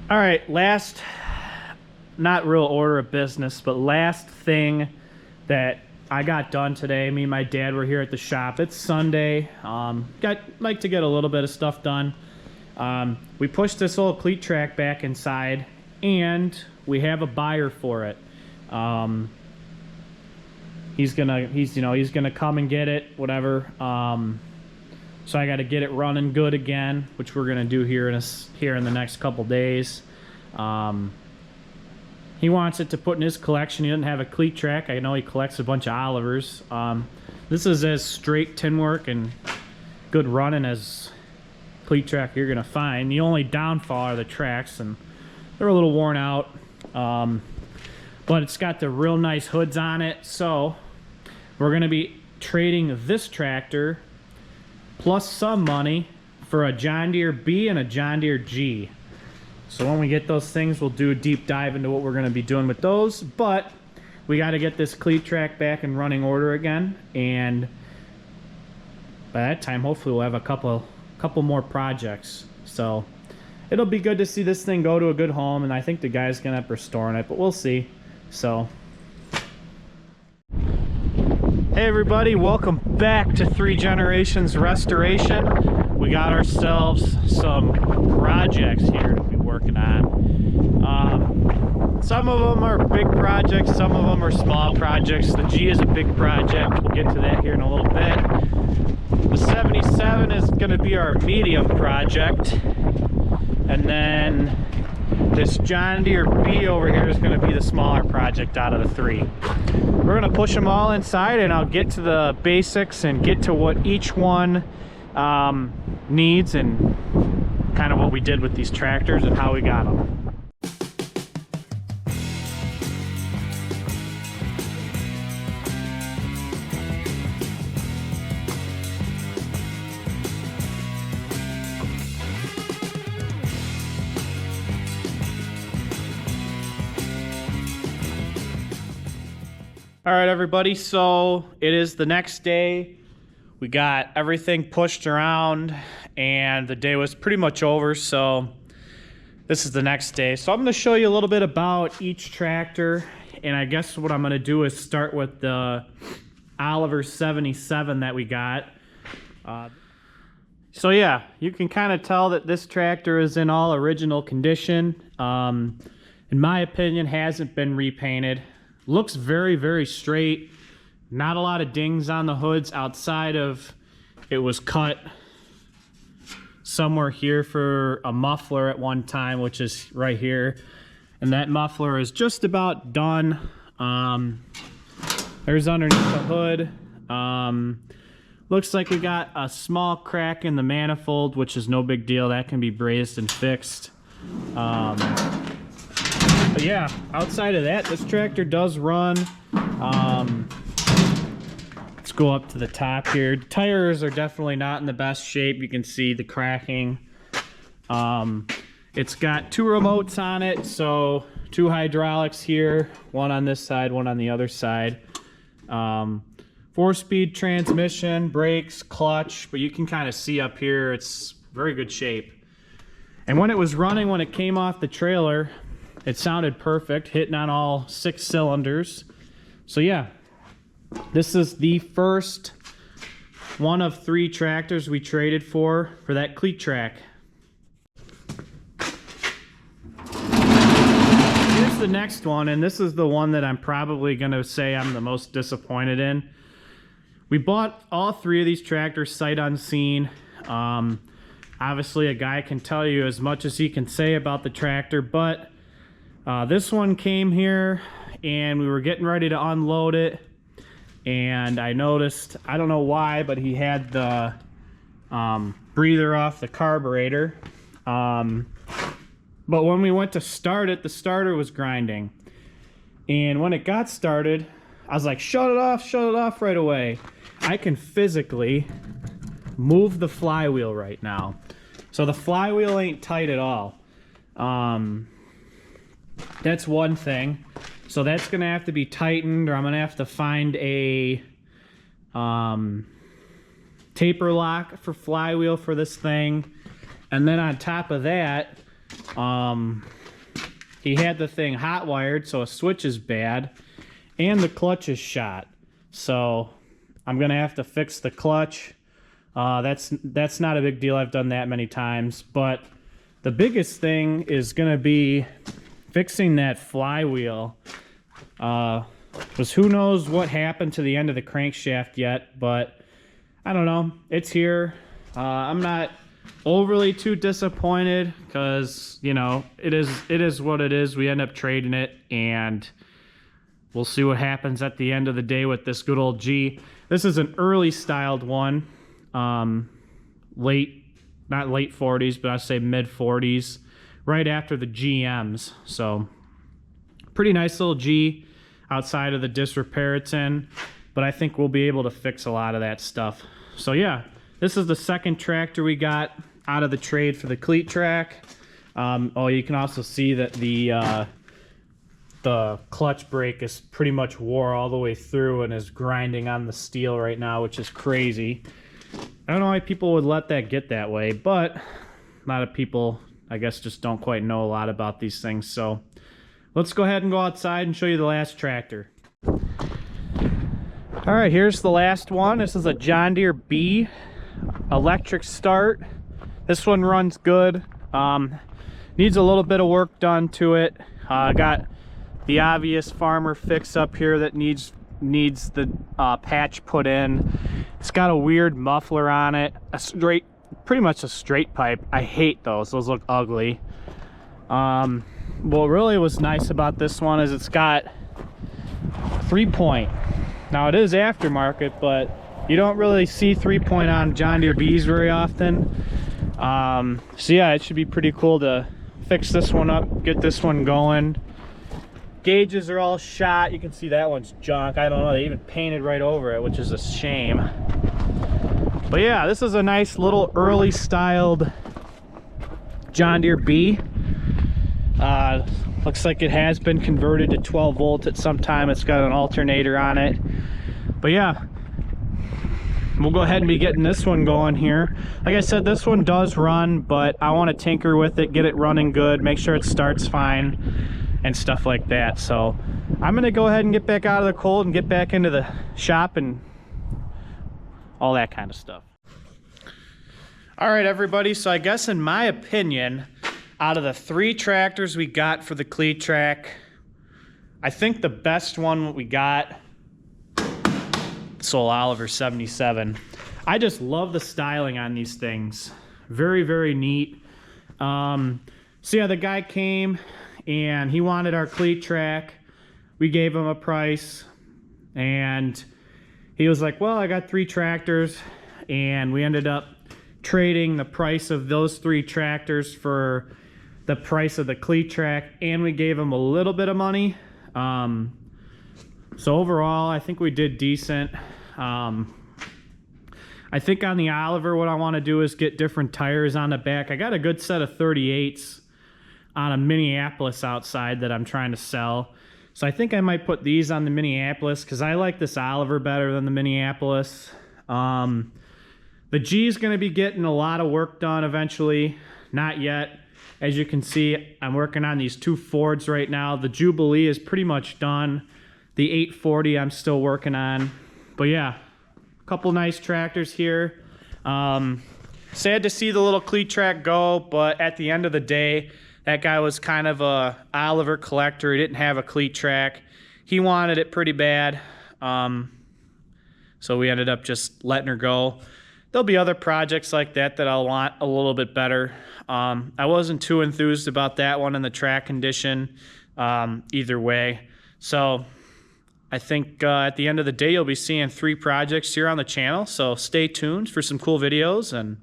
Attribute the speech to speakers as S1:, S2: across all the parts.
S1: All right, last, not real order of business, but last thing that I got done today. Me and my dad were here at the shop. It's Sunday. Like to get a little bit of stuff done. We pushed this old Cletrac back inside, and we have a buyer for it. He's gonna come and get it, whatever. So I got to get it running good again, which we're gonna do here in the next couple days. He wants it to put in his collection. He doesn't have a Cletrac. I know he collects a bunch of Olivers. This is as straight tin work and good running as Cletrac you're gonna find. The only downfall are the tracks, and they're a little worn out. But it's got the real nice hoods on it. So we're gonna be trading this tractor plus some money for a John Deere B and a John Deere G. So when we get those things, we'll do a deep dive into what we're going to be doing with those. But we got to get this Cletrac back in running order again, and by that time, hopefully, we'll have a couple more projects. So it'll be good to see this thing go to a good home, and I think the guy's going to end up restoring it, but we'll see. So, hey everybody, welcome back to 3 Generations Restoration. We got ourselves some projects here to be working on. Some of them are big projects, some of them are small projects. The G is a big project. We'll get to that here in a little bit. The 77 is going to be our medium project. And then this John Deere B over here is going to be the smaller project out of the 3. We're going to push them all inside, and I'll get to the basics and get to what each one needs and kind of what we did with these tractors and how we got them. All right, everybody, so it is the next day. We got everything pushed around, and the day was pretty much over, so this is the next day. So I'm going to show you a little bit about each tractor, and I guess what I'm going to do is start with the Oliver 77 that we got. So yeah, you can kind of tell that this tractor is in all original condition. In my opinion, hasn't been repainted. Looks very, very straight. Not a lot of dings on the hoods outside of it was cut somewhere here for a muffler at one time, which is right here. And that muffler is just about done. There's underneath the hood. Looks like we got a small crack in the manifold, which is no big deal. That can be brazed and fixed. But yeah, outside of that, this tractor does run. Let's go up to the top here. The tires are definitely not in the best shape. You can see the cracking. It's got 2 remotes on it, so 2 hydraulics here, one on this side, one on the other side. 4-speed transmission, brakes, clutch, but you can kind of see up here it's very good shape. And when it was running, when it came off the trailer, it sounded perfect, hitting on all 6 cylinders. So yeah, this is the first one of 3 tractors we traded for that Cletrac. Here's the next one, and this is the one that I'm probably going to say I'm the most disappointed in. We bought all 3 of these tractors sight unseen. Obviously, a guy can tell you as much as he can say about the tractor, but this one came here and we were getting ready to unload it, and I noticed, I don't know why, but he had the breather off the carburetor. But when we went to start it, the starter was grinding. And when it got started, I was like, shut it off right away. I can physically move the flywheel right now. So the flywheel ain't tight at all. That's one thing. So that's gonna have to be tightened, or I'm gonna have to find a taper lock for flywheel for this thing. And then on top of that, He had the thing hot wired, so a switch is bad, and the clutch is shot. So I'm gonna have to fix the clutch. That's not a big deal. I've done that many times, but the biggest thing is gonna be fixing that flywheel. Because who knows what happened to the end of the crankshaft yet, but I don't know. It's here. I'm not overly too disappointed because, you know, it is what it is. We end up trading it, and we'll see what happens at the end of the day with this good old G. This is an early styled one. Not late 40s, but I'd say mid 40s, right after the GMs. So pretty nice little G outside of the disrepair it's in, but I think we'll be able to fix a lot of that stuff. So yeah, this is the second tractor we got out of the trade for the Cletrac. Oh, you can also see that the clutch brake is pretty much wore all the way through and is grinding on the steel right now, which is crazy. I don't know why people would let that get that way, but a lot of people, I guess, just don't quite know a lot about these things. So let's go ahead and go outside and show you the last tractor. All right, here's the last one. This is a John Deere B electric start. This one runs good. Needs a little bit of work done to it. Got the obvious farmer fix up here that needs the patch put in. It's got a weird muffler on it, pretty much a straight pipe. I hate those look ugly. What really was nice about this one is it's got 3-point. Now it is aftermarket, but you don't really see 3-point on John Deere Bs very often. So yeah, it should be pretty cool to fix this one up, get this one going. Gauges are all shot. You can see that one's junk. I don't know, they even painted right over it, which is a shame. But yeah, this is a nice little early styled John Deere B. Looks like it has been converted to 12 volt at some time. It's got an alternator on it. But yeah, we'll go ahead and be getting this one going here. Like I said, this one does run, but I want to tinker with it, get it running good, make sure it starts fine and stuff like that. So I'm gonna go ahead and get back out of the cold and get back into the shop and all that kind of stuff. All right, everybody, so I guess in my opinion, out of the 3 tractors we got for the Cletrac, I think the best one we got, Sol Oliver 77. I just love the styling on these things. Very, very neat. So yeah, the guy came and he wanted our Cletrac. We gave him a price and he was like, well, I got 3 tractors, and we ended up trading the price of those 3 tractors for the price of the Cletrac, and we gave him a little bit of money. So overall, I think we did decent. I think on the Oliver, what I want to do is get different tires on the back. I got a good set of 38s on a Minneapolis outside that I'm trying to sell. So I think I might put these on the Minneapolis because I like this Oliver better than the Minneapolis. The G is going to be getting a lot of work done eventually. Not yet. As you can see, I'm working on these 2 Fords right now. The Jubilee is pretty much done. The 840 I'm still working on. But yeah, a couple nice tractors here. Sad to see the little Cletrac go, but at the end of the day, that guy was kind of a Oliver collector. He didn't have a Cletrac. He wanted it pretty bad. So we ended up just letting her go. There'll be other projects like that that I'll want a little bit better. I wasn't too enthused about that one in the track condition either way. So I think at the end of the day, you'll be seeing 3 projects here on the channel. So stay tuned for some cool videos. And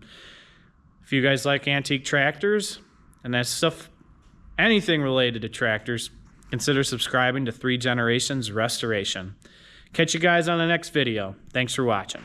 S1: if you guys like antique tractors and that stuff, anything related to tractors, consider subscribing to 3 Generations Restoration. Catch you guys on the next video. Thanks for watching.